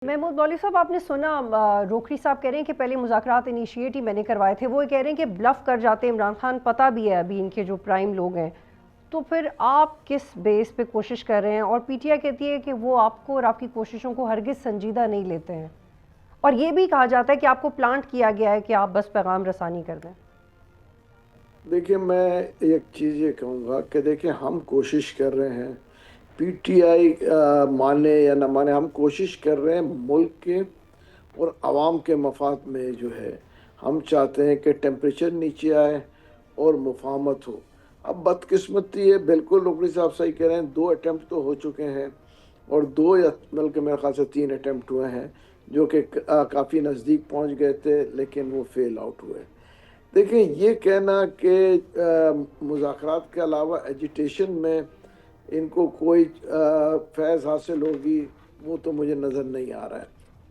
محمود مولوی صاحب، آپ نے سنا روکھری صاحب کہہ رہے ہیں کہ پہلے مذاکرات انیشیٹ ہی میں نے کروائے تھے. وہ کہہ رہے ہیں کہ بلف کر جاتے ہیں عمران خان، پتہ بھی ہے ابھی ان کے جو پرائم لوگ ہیں. تو پھر آپ کس بیس پہ کوشش کر رہے ہیں؟ اور پی ٹی آئی کہتی ہے کہ وہ آپ کو اور آپ کی کوششوں کو ہرگز سنجیدہ نہیں لیتے ہیں، اور یہ بھی کہا جاتا ہے کہ آپ کو پلانٹ کیا گیا ہے کہ آپ بس پیغام رسانی کر دیں. دیکھیں، میں ایک چیز یہ کہوں گا کہ دیکھیں، ہم کوشش کر رہے ہیں، پی ٹی آئی مانے یا نہ مانے، ہم کوشش کر رہے ہیں ملک کے اور عوام کے مفاد میں. جو ہے ہم چاہتے ہیں کہ ٹیمپریچر نیچے آئے اور مفاہمت ہو. اب بدقسمتی ہے، بالکل روکڑی صاحب صحیح کہہ رہے ہیں، 2 اٹیمپٹ تو ہو چکے ہیں، اور 2 یا بلکہ میرے خیال سے 3 اٹیمپٹ ہوئے ہیں جو کہ کافی نزدیک پہنچ گئے تھے، لیکن وہ فیل آؤٹ ہوئے. دیکھیں، یہ کہنا کہ مذاکرات کے علاوہ ایجیٹیشن میں ان کو کوئی فیض حاصل ہوگی، وہ تو مجھے نظر نہیں آ رہا ہے.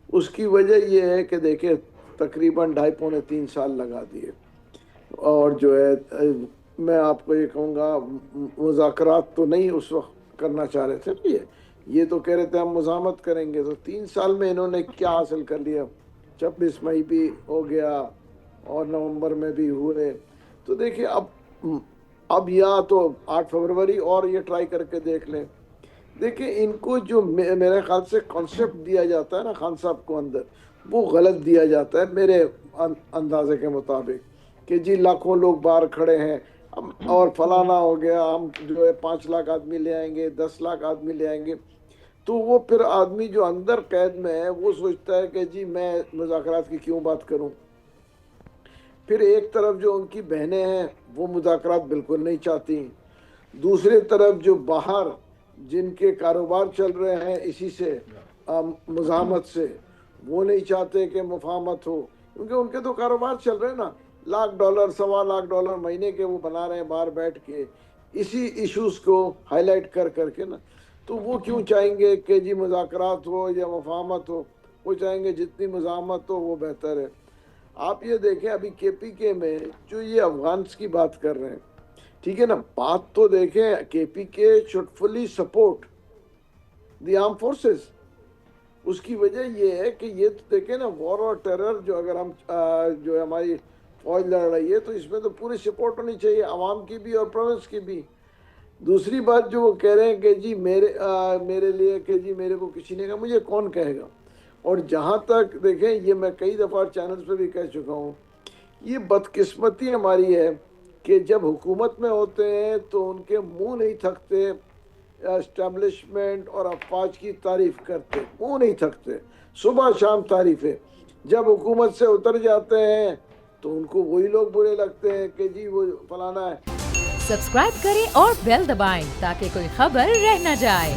اس کی وجہ یہ ہے کہ دیکھیں، تقریباً 2.5-3 سال لگا دیے، اور جو ہے میں آپ کو یہ کہوں گا، مذاکرات تو نہیں اس وقت کرنا چاہ رہے تھے. یہ تو کہہ رہے تھے ہم مزاحمت کریں گے. تو 3 سال میں انہوں نے کیا حاصل کر لیا؟ 26 مئی بھی ہو گیا اور نومبر میں بھی ہوئے. تو دیکھیں، اب یا تو 8 فروری اور یہ ٹرائی کر کے دیکھ لیں. دیکھیں، ان کو جو میرے خیال سے کانسیپٹ دیا جاتا ہے نا خان صاحب کو اندر، وہ غلط دیا جاتا ہے میرے اندازے کے مطابق، کہ جی لاکھوں لوگ باہر کھڑے ہیں اور فلانا ہو گیا، ہم جو ہے 5 لاکھ آدمی لے آئیں گے، 10 لاکھ آدمی لے آئیں گے. تو وہ پھر آدمی جو اندر قید میں ہے وہ سوچتا ہے کہ جی میں مذاکرات کی کیوں بات کروں. پھر ایک طرف جو ان کی بہنیں ہیں وہ مذاکرات بالکل نہیں چاہتی، دوسری طرف جو باہر جن کے کاروبار چل رہے ہیں اسی سے مزاحمت سے، وہ نہیں چاہتے کہ مفاہمت ہو، کیونکہ ان کے تو کاروبار چل رہے ہیں نا، $1,00,000 $1.25 مہینے کے وہ بنا رہے ہیں باہر بیٹھ کے، اسی ایشوز کو ہائی لائٹ کر کر کے نا. تو وہ کیوں چاہیں گے کہ جی مذاکرات ہو یا مفاہمت ہو؟ وہ چاہیں گے جتنی مزاحمت ہو وہ بہتر ہے. آپ یہ دیکھیں، ابھی کے پی کے میں جو یہ افغانس کی بات کر رہے ہیں، ٹھیک ہے نا، بات تو دیکھیں، K P K should fully support the arm forces. اس کی وجہ یہ ہے کہ یہ تو دیکھیں نا، وار اور ٹیرر جو اگر ہم جو ہے ہماری فوج لڑ رہی ہے تو اس میں تو پوری سپورٹ ہونی چاہیے، عوام کی بھی اور پروونس کی بھی. دوسری بات جو وہ کہہ رہے ہیں کہ جی میرے لیے، کہ جی میرے کو کسی نے کہا، مجھے کون کہے گا؟ اور جہاں تک دیکھیں، یہ میں کئی دفعہ چینلز پہ بھی کہہ چکا ہوں، یہ بدقسمتی ہماری ہے کہ جب حکومت میں ہوتے ہیں تو ان کے منہ نہیں تھکتے، اسٹیبلشمنٹ اور افواج کی تعریف کرتے، منہ نہیں تھکتے، صبح شام تعریفیں. جب حکومت سے اتر جاتے ہیں تو ان کو وہی لوگ برے لگتے ہیں کہ جی وہ فلانا ہے. سبسکرائب کریں اور بیل دبائیں تاکہ کوئی خبر رہ نہ جائے.